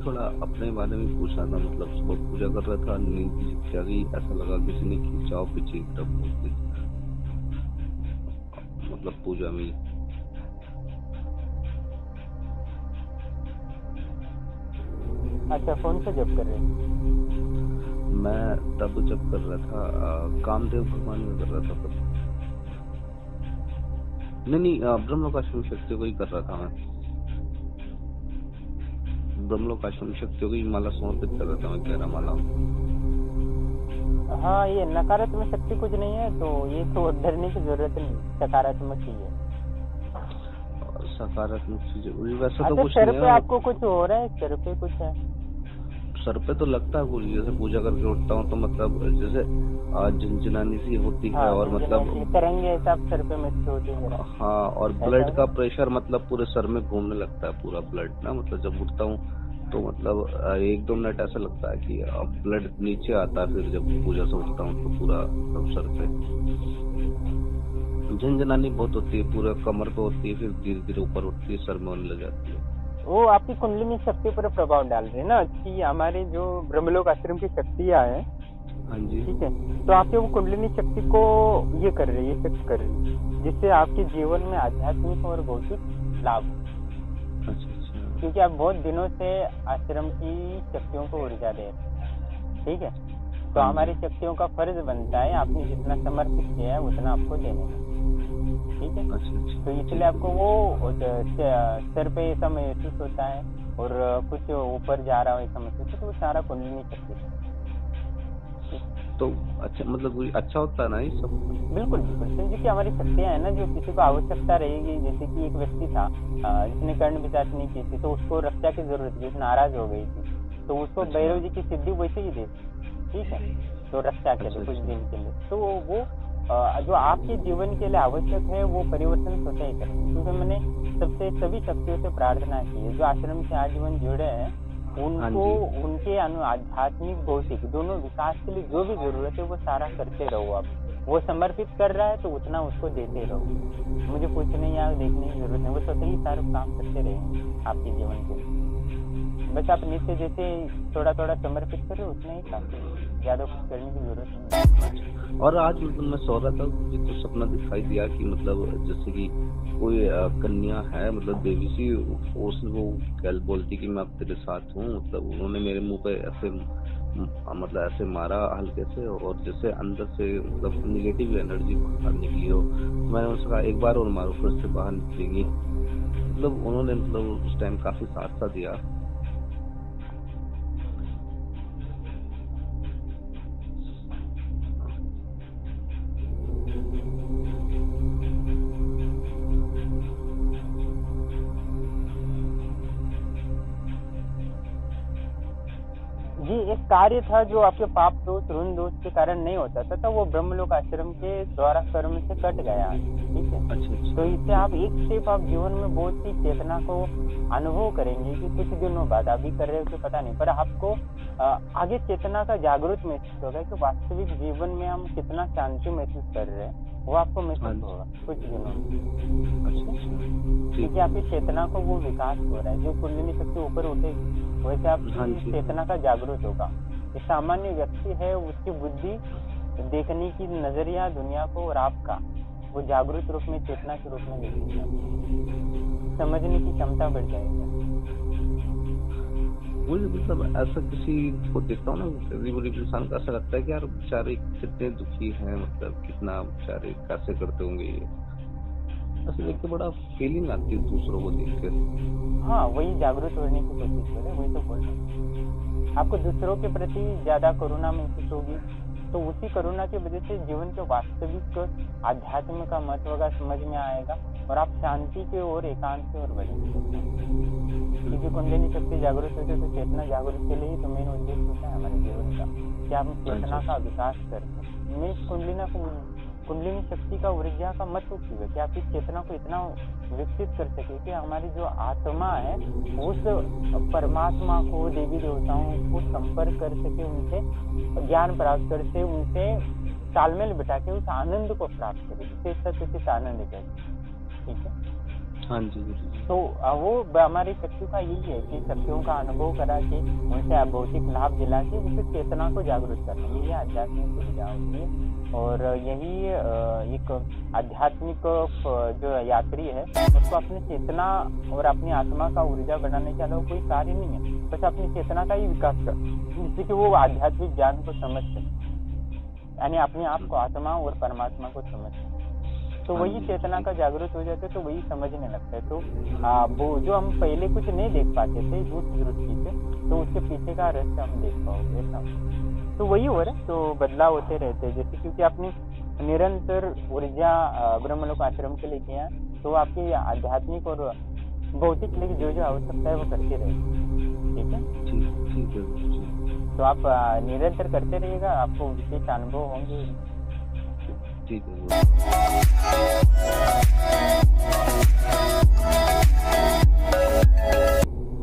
थोड़ा अपने बारे में पूछना था। मतलब सुबह पूजा कर रहा था, नींद की झपकी आ गई, ऐसा लगा किसी ने खिंचाव पीछे की तरफ खींच दी, मतलब पूजा में। अच्छा, कौन सा जप कर रहे हैं? मैं तब जब कर रहा था कामदेव भगवान में कर रहा था तब। नहीं, ब्रह्मलोकाश्रम शक्तियों को ही कर रहा था मैं। ब्रह्मलोकाश्रम शक्तियों की माला समर्पित कर रहा था मैं, 11 माला। हाँ, ये नकारात्मक शक्ति कुछ नहीं है, तो ये तो डरने की जरूरत नहीं, सकारात्मक ही है। सकारात्मक चीजें वैसा तो अच्छा, कुछ सर नहीं पे है। आपको कुछ हो रहा है? सर पे कुछ है? सर पे तो लगता है कुछ, जैसे पूजा करके उठता हूँ तो मतलब जैसे झनझनानी सी होती है, हाँ, और मतलब झंझनाती तरंगे ऐसा सर पे महसूस होती है जरा, हाँ, और ऐसा ब्लड हो का रहा है? प्रेशर मतलब पूरे सर में घूमने लगता है, पूरा ब्लड ना, मतलब जब उठता हूँ तो मतलब 1-2 मिनट ऐसा लगता है कि अब ब्लड नीचे आता है, फिर जब पूजा से उठता हूँ तो पूरा तब सर पे झंझनानी बहुत होती है, पूरा कमर पे होती है, फिर धीरे धीरे ऊपर उठती है, सर में होने लग जाती है। वो आपकी कुंडलिनी शक्ति पर प्रभाव डाल रही है ना, कि हमारे जो ब्रह्मलोक आश्रम की शक्तियाँ हैं, हाँ जी। ठीक है, तो आपके वो कुंडलिनी शक्ति को ये कर रही है, इफेक्ट कर रही है, जिससे आपके जीवन में आध्यात्मिक और भौतिक लाभ हो। अच्छा अच्छा। क्योंकि आप बहुत दिनों से आश्रम की शक्तियों को ऊर्जा दे रहे हैं, ठीक है, तो हाँ जी। हमारी शक्तियों का फर्ज बनता है आपने जितना समर्पित किया है उतना आपको देने का, ठीक है। अच्छा अच्छा, तो इसलिए ठीक है। आपको वो सर पे ऐसा महसूस होता है, और कुछ ऊपर जा रहा हो ऐसा महसूस होता है, तो वो सारा कुंडलिनी शक्ति है, ठीक है। तो अच्छा, मतलब कोई अच्छा होता है ना ये सब? बिल्कुल बिल्कुल, क्योंकि कि हमारी शक्तियाँ है ना, जो किसी को आवश्यकता रहेगी, जैसे कि एक व्यक्ति था जिसने कर्ण पिशाचनी की थी, तो उसको रक्षा की जरूरत थी, नाराज हो गई थी, तो उसको अच्छा भैरव जी की सिद्धि वैसे ही दे, ठीक है, तो रक्षा के अच्छा। लिए कुछ अच्छा दिन के लिए, तो वो जो आपके जीवन के लिए आवश्यक है वो परिवर्तन स्वतः ही करेंगे, क्योंकि मैंने सबसे सभी शक्तियों से प्रार्थना की है जो आश्रम से आजीवन जुड़े हैं, हाँ उनको जी। उनके आध्यात्मिक भौतिक दोनों विकास के लिए जो भी जरूरत है वो सारा करते रहो आप। वो समर्पित कर रहा है तो उतना उसको देते रहो, मुझे पूछने या देखने की जरूरत नहीं, वो स्वतः ही सारा काम करते रहेंगे आपके जीवन के लिए। बस आप नित्य जैसे थोड़ा थोड़ा समर्पित करो, उतना ही काफी है, ज्यादा कुछ करने की जरूरत नहीं है। अच्छा, और आज मतलब मैं सो रहा था, मुझे तो सपना दिखाई दिया कि मतलब जैसे कि कोई कन्या है, मतलब देवी सी, वो कल बोलती कि मैं अब तेरे साथ हूँ, मतलब उन्होंने मेरे मुंह पे ऐसे मतलब ऐसे मारा हल्के से, और जैसे अंदर से मतलब निगेटिव एनर्जी बाहर निकली हो, तो मैंने उनसे कहा एक बार और मारो, फिर से बाहर निकलेगी। मतलब उन्होंने मतलब उस टाइम काफी साथ सा दिया। जी, एक कार्य था जो आपके पाप दोष ऋण दोष के कारण नहीं होता था, तो वो ब्रह्मलोक आश्रम के द्वारा कर्म से कट गया, ठीक है। अच्छा तो अच्छा, इससे आप ठीक है। एक स्टेप आप जीवन में बहुत सी चेतना को अनुभव करेंगे कि कुछ दिनों बाद, अभी कर रहे हो कि पता नहीं, पर आपको आगे चेतना का जागरूक महसूस होगा कि वास्तविक जीवन में हम कितना शांति महसूस कर रहे हैं, वो आपको हाँ महसूस जी। होगा कुछ दिनों में, अच्छा ठीक है। अच्छा, क्योंकि ठीक है। आपकी चेतना को वो विकास हो रहा है, जो कुंडली शक्ति ऊपर उठेगी वैसे हाँ आपकी जी। चेतना का जागरूक होगा। जो सामान्य व्यक्ति है उसकी बुद्धि देखने की नजरिया दुनिया को और आपका वो जागरूक रूप में चेतना के रूप में देखेगा, समझने की क्षमता बढ़ जाएगी। मुझे मतलब ऐसा किसी को देखता हूँ ना, गरीब गरीब इंसान को ऐसा लगता है कि यार बेचारे कितने दुखी हैं, मतलब कितना बेचारे कैसे करते होंगे ये, ऐसे देख के बड़ा फीलिंग आती है दूसरों को देख के। हाँ, वही जागरूक होने की कोशिश कर रहे हैं, वही तो बोल रहे हैं। आपको दूसरों के प्रति ज्यादा करुणा महसूस होगी, तो उसी करुणा की वजह से जीवन के वास्तविक आध्यात्म का महत्व का समझ में आएगा, और आप शांति की ओर एकांत की ओर बढ़ेंगे। क्योंकि कुंडलिनी शक्ति जागरूक होती है, तो चेतना जागरूक के लिए ही तो मेन उद्देश्य होता है हमारे जीवन का, कि हम अच्छा चेतना का अच्छा। विकास करते। मैं कुंडलिनी शक्ति का ऊर्जा का महत्व की है कि आप इस चेतना को इतना विकसित कर सके कि हमारी जो आत्मा है उस परमात्मा को, देवी देवताओं को संपर्क कर सके, उनसे ज्ञान प्राप्त कर सके, उनसे तालमेल बिठा के उस आनंद को प्राप्त करे, जिसे सत्य चित आनंद कहते हैं, ठीक है। हाँ जी गुरुजी। तो वो हमारी शक्तियों का यही है कि शक्तियों का अनुभव करा के उनसे भौतिक लाभ दिला के उस चेतना को जागरूक करना, यही आध्यात्मिक ऊर्जा होती है। और यही एक आध्यात्मिक जो यात्री है उसको अपनी चेतना और अपनी आत्मा का ऊर्जा बढ़ाने के अलावा कोई कार्य नहीं है, बस अपनी चेतना का ही विकास कर, जिससे कि वो आध्यात्मिक ज्ञान को समझ सके, यानी अपने आप को आत्मा और परमात्मा को समझ सके। तो वही चेतना का जागरूक हो जाते तो वही समझने लगता है। तो वो जो हम पहले कुछ नहीं देख पाते थे दूर दृष्टि से, तो उसके पीछे का रहस्य हम देख पाओगे ऐसा। तो वही हो रहा है, तो बदलाव होते रहते हैं। जैसे क्योंकि आपने निरंतर ऊर्जा ब्रह्मलोक आश्रम के लिए किया, तो आपकी आध्यात्मिक और भौतिक लिए जो जो आवश्यकता है वो करते रहेगी। ठीक है, ठीक है गुरुजी। तो आप निरंतर करते रहिएगा, आपको विशेष अनुभव होंगे। ठीक है गुरुजी।